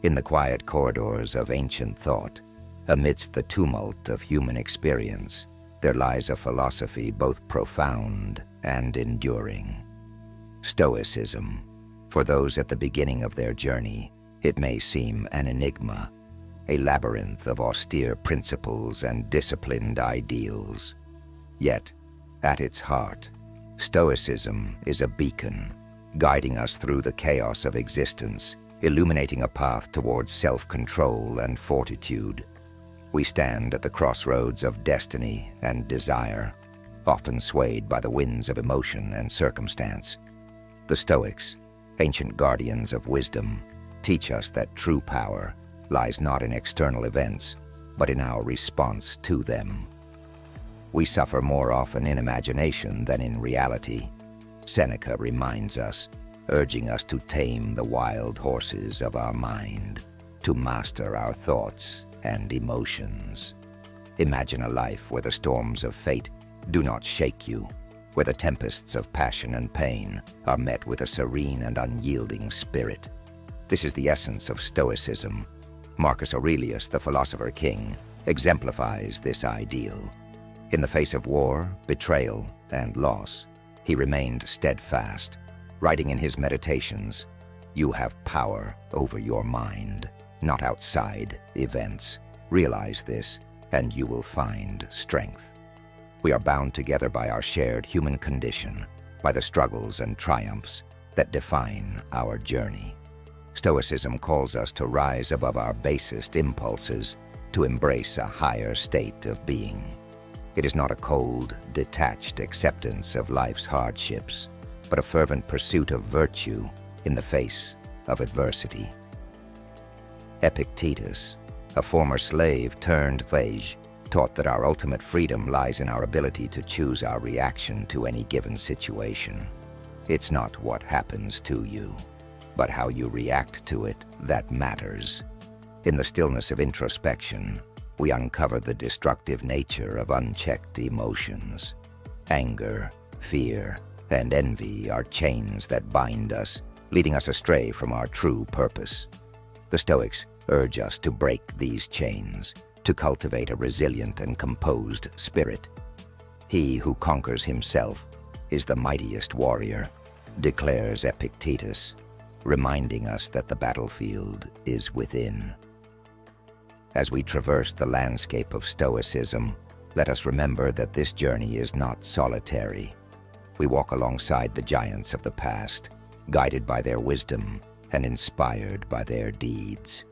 In the quiet corridors of ancient thought, amidst the tumult of human experience, there lies a philosophy both profound and enduring. Stoicism. For those at the beginning of their journey, it may seem an enigma, a labyrinth of austere principles and disciplined ideals. Yet, at its heart, Stoicism is a beacon, guiding us through the chaos of existence, illuminating a path towards self-control and fortitude. We stand at the crossroads of destiny and desire, often swayed by the winds of emotion and circumstance. The Stoics, ancient guardians of wisdom, teach us that true power lies not in external events, but in our response to them. We suffer more often in imagination than in reality. Seneca reminds us, urging us to tame the wild horses of our mind, to master our thoughts and emotions. Imagine a life where the storms of fate do not shake you, where the tempests of passion and pain are met with a serene and unyielding spirit. This is the essence of Stoicism. Marcus Aurelius, the philosopher king, exemplifies this ideal. In the face of war, betrayal, and loss, he remained steadfast, writing in his meditations, "You have power over your mind, not outside events. Realize this, and you will find strength." We are bound together by our shared human condition, by the struggles and triumphs that define our journey. Stoicism calls us to rise above our basest impulses, to embrace a higher state of being. It is not a cold, detached acceptance of life's hardships, but a fervent pursuit of virtue in the face of adversity. Epictetus, a former slave turned sage, taught that our ultimate freedom lies in our ability to choose our reaction to any given situation. It's not what happens to you, but how you react to it that matters. In the stillness of introspection, we uncover the destructive nature of unchecked emotions. Anger, fear, and envy are chains that bind us, leading us astray from our true purpose. The Stoics urge us to break these chains, to cultivate a resilient and composed spirit. He who conquers himself is the mightiest warrior, declares Epictetus, reminding us that the battlefield is within. As we traverse the landscape of Stoicism, let us remember that this journey is not solitary. We walk alongside the giants of the past, guided by their wisdom and inspired by their deeds.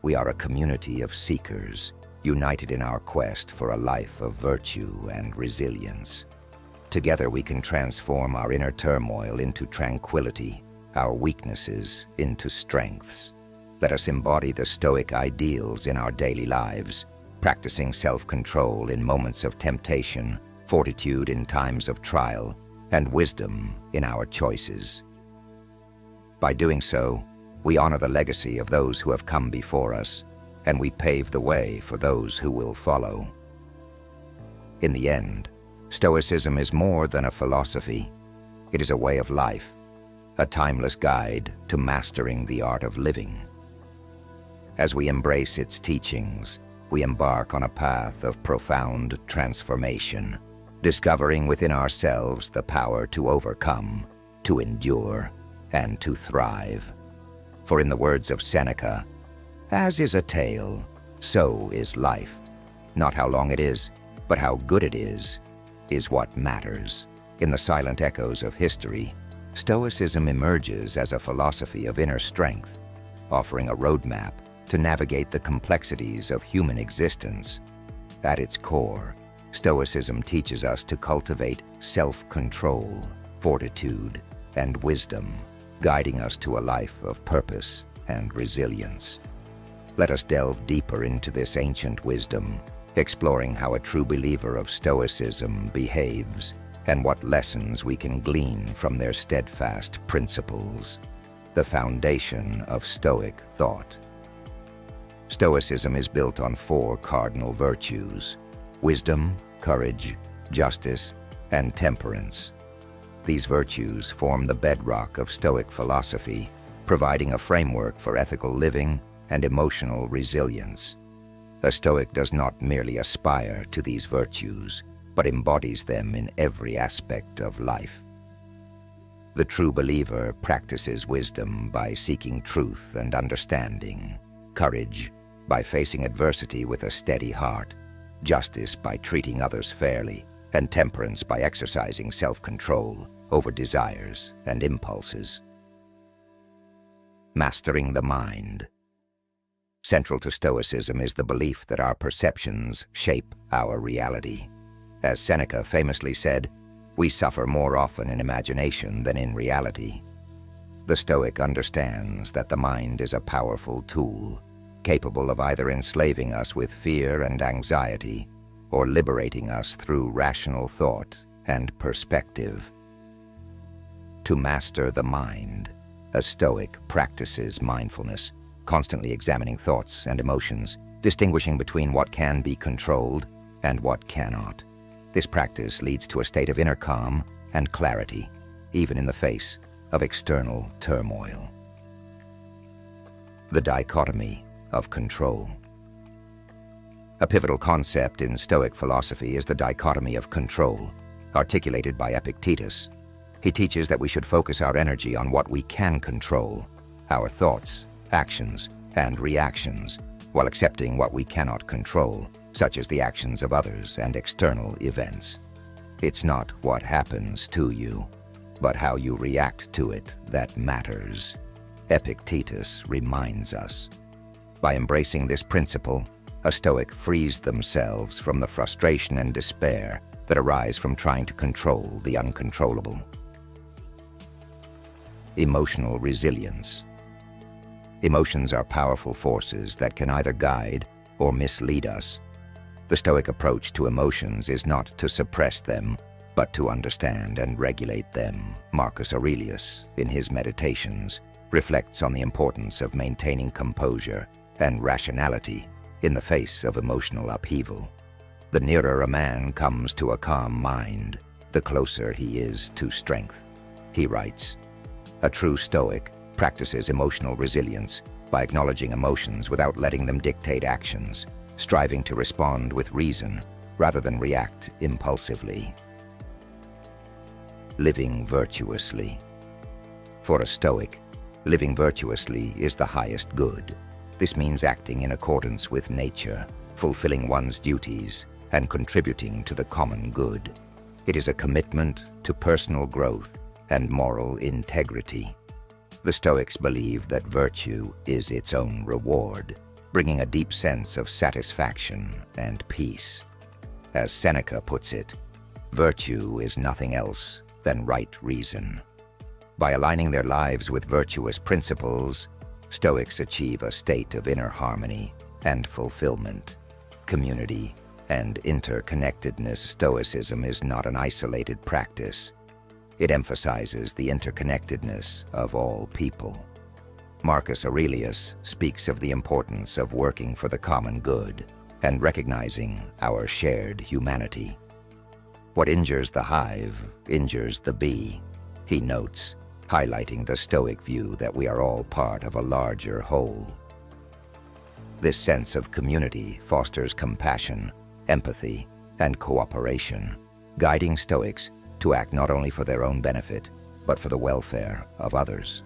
We are a community of seekers, united in our quest for a life of virtue and resilience. Together we can transform our inner turmoil into tranquility, our weaknesses into strengths. Let us embody the Stoic ideals in our daily lives, practicing self-control in moments of temptation, fortitude in times of trial, and wisdom in our choices. By doing so, we honor the legacy of those who have come before us, and we pave the way for those who will follow. In the end, Stoicism is more than a philosophy. It is a way of life, a timeless guide to mastering the art of living. As we embrace its teachings, we embark on a path of profound transformation, discovering within ourselves the power to overcome, to endure, and to thrive. For in the words of Seneca, "As is a tale, so is life. Not how long it is, but how good it is what matters." In the silent echoes of history, Stoicism emerges as a philosophy of inner strength, offering a roadmap to navigate the complexities of human existence. At its core, Stoicism teaches us to cultivate self-control, fortitude, and wisdom, guiding us to a life of purpose and resilience. Let us delve deeper into this ancient wisdom, exploring how a true believer of Stoicism behaves and what lessons we can glean from their steadfast principles, the foundation of Stoic thought. Stoicism is built on 4 cardinal virtues: wisdom, courage, justice, and temperance. These virtues form the bedrock of Stoic philosophy, providing a framework for ethical living and emotional resilience. A Stoic does not merely aspire to these virtues, but embodies them in every aspect of life. The true believer practices wisdom by seeking truth and understanding, courage by facing adversity with a steady heart, justice by treating others fairly, and temperance by exercising self-control over desires and impulses. Mastering the mind. Central to Stoicism is the belief that our perceptions shape our reality. As Seneca famously said, "We suffer more often in imagination than in reality." The Stoic understands that the mind is a powerful tool, capable of either enslaving us with fear and anxiety, or liberating us through rational thought and perspective. To master the mind, a Stoic practices mindfulness, constantly examining thoughts and emotions, distinguishing between what can be controlled and what cannot. This practice leads to a state of inner calm and clarity, even in the face of external turmoil. The dichotomy of control. A pivotal concept in Stoic philosophy is the dichotomy of control, articulated by Epictetus. He teaches that we should focus our energy on what we can control, our thoughts, actions, and reactions, while accepting what we cannot control, such as the actions of others and external events. It's not what happens to you, but how you react to it that matters, Epictetus reminds us. By embracing this principle, a Stoic frees themselves from the frustration and despair that arise from trying to control the uncontrollable. Emotional resilience. Emotions are powerful forces that can either guide or mislead us. The Stoic approach to emotions is not to suppress them, but to understand and regulate them. Marcus Aurelius, in his Meditations, reflects on the importance of maintaining composure and rationality in the face of emotional upheaval. The nearer a man comes to a calm mind, the closer he is to strength. He writes, "A true Stoic practices emotional resilience by acknowledging emotions without letting them dictate actions, striving to respond with reason rather than react impulsively." Living virtuously. For a Stoic, living virtuously is the highest good. This means acting in accordance with nature, fulfilling one's duties, and contributing to the common good. It is a commitment to personal growth and moral integrity. The Stoics believe that virtue is its own reward, bringing a deep sense of satisfaction and peace. As Seneca puts it, virtue is nothing else than right reason. By aligning their lives with virtuous principles, Stoics achieve a state of inner harmony and fulfillment. Community and interconnectedness. Stoicism is not an isolated practice. It emphasizes the interconnectedness of all people. Marcus Aurelius speaks of the importance of working for the common good and recognizing our shared humanity. What injures the hive injures the bee, he notes, highlighting the Stoic view that we are all part of a larger whole. This sense of community fosters compassion, empathy, and cooperation, guiding Stoics to act not only for their own benefit, but for the welfare of others.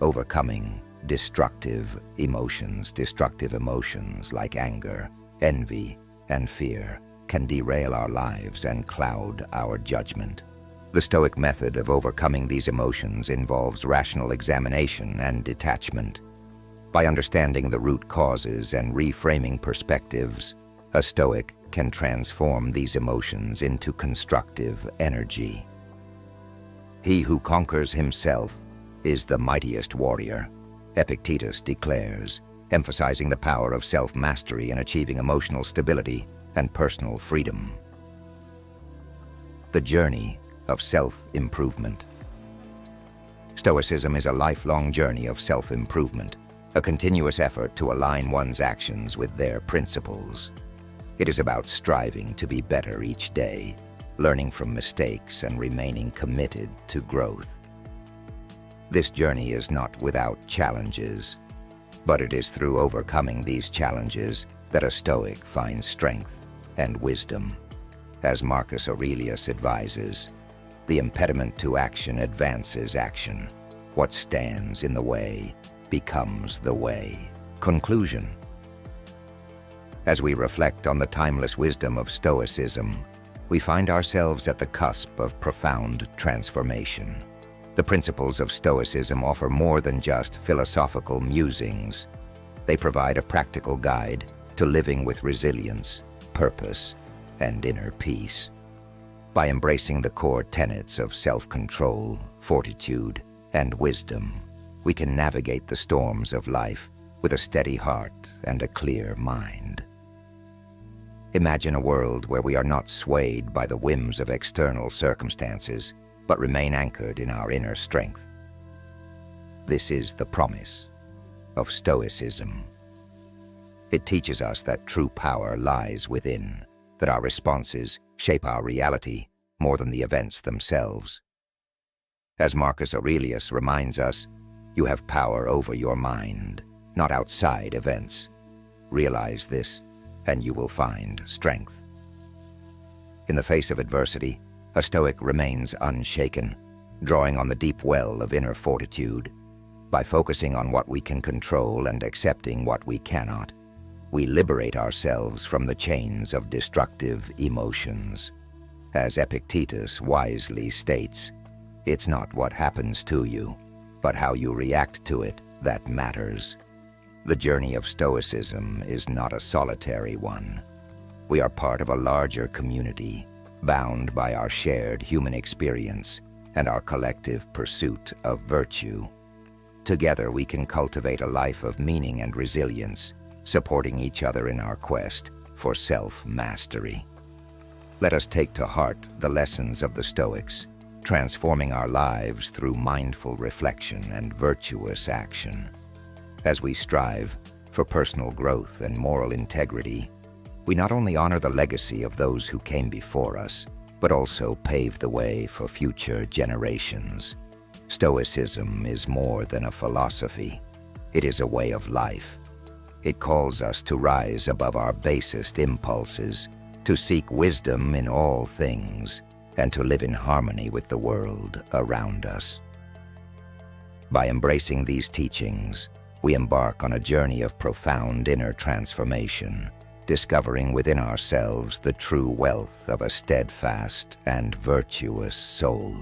Overcoming destructive emotions. Destructive emotions like anger, envy, and fear can derail our lives and cloud our judgment. The Stoic method of overcoming these emotions involves rational examination and detachment. By understanding the root causes and reframing perspectives, a Stoic can transform these emotions into constructive energy. He who conquers himself is the mightiest warrior, Epictetus declares, emphasizing the power of self-mastery in achieving emotional stability and personal freedom. The journey of self-improvement. Stoicism is a lifelong journey of self-improvement, a continuous effort to align one's actions with their principles. It is about striving to be better each day, learning from mistakes and remaining committed to growth. This journey is not without challenges. But it is through overcoming these challenges that a Stoic finds strength and wisdom. As Marcus Aurelius advises, the impediment to action advances action. What stands in the way becomes the way. Conclusion. As we reflect on the timeless wisdom of Stoicism, we find ourselves at the cusp of profound transformation. The principles of Stoicism offer more than just philosophical musings. They provide a practical guide to living with resilience, purpose, and inner peace. By embracing the core tenets of self-control, fortitude, and wisdom, we can navigate the storms of life with a steady heart and a clear mind. Imagine a world where we are not swayed by the whims of external circumstances, but remain anchored in our inner strength. This is the promise of Stoicism. It teaches us that true power lies within, that our responses shape our reality more than the events themselves. As Marcus Aurelius reminds us, you have power over your mind, not outside events. Realize this, and you will find strength. In the face of adversity, a Stoic remains unshaken, drawing on the deep well of inner fortitude. By focusing on what we can control and accepting what we cannot, we liberate ourselves from the chains of destructive emotions. As Epictetus wisely states, it's not what happens to you, but how you react to it that matters. The journey of Stoicism is not a solitary one. We are part of a larger community, bound by our shared human experience and our collective pursuit of virtue. Together we can cultivate a life of meaning and resilience, supporting each other in our quest for self-mastery. Let us take to heart the lessons of the Stoics, transforming our lives through mindful reflection and virtuous action. As we strive for personal growth and moral integrity, we not only honor the legacy of those who came before us, but also pave the way for future generations. Stoicism is more than a philosophy. It is a way of life. It calls us to rise above our basest impulses, to seek wisdom in all things, and to live in harmony with the world around us. By embracing these teachings, we embark on a journey of profound inner transformation, discovering within ourselves the true wealth of a steadfast and virtuous soul.